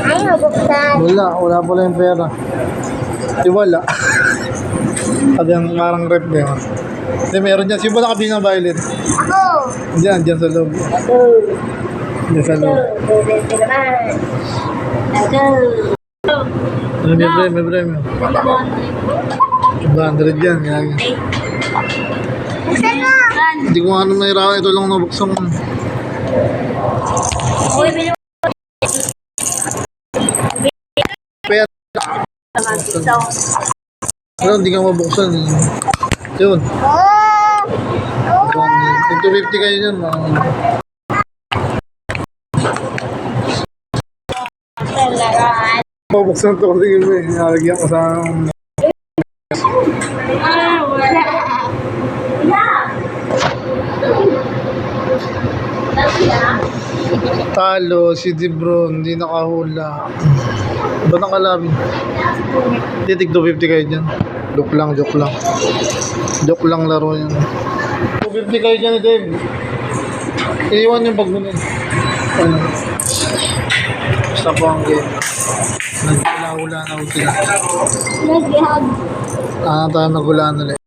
Ay, mabuksan. Wala pala yung pera. Di wala. Sabi ang marang rep na yun. Hindi, meron dyan. Sino ba nakabili ng violet? Ako. Dyan sa loob. Ako. Dyan sa loob. Bubente naman. Ako. Ano, may premium. 200 yan. Buksan mo. Hindi ko ano nahirapan. Ito lang nabuksan ko. Uy, bili mo. Pera. Pero hindi ka mabuksan. Yun. Oh. Kung 250 kayo dyan. Laruan. Mabuksan ito kasi yun eh. Nalagyan ko sa... Wala. Talo, si Debron, hindi nakahula. Ba't ang kalabing? Titig 250 kayo dyan. Joke lang. Joke lang laro yan. 250 kayo dyan, Dave. Iiwan yung bag mo nun. Ano? Basta po ang game. Naghula-hula na ulit sila. Nag-hug. Tayo naghulaan ulit.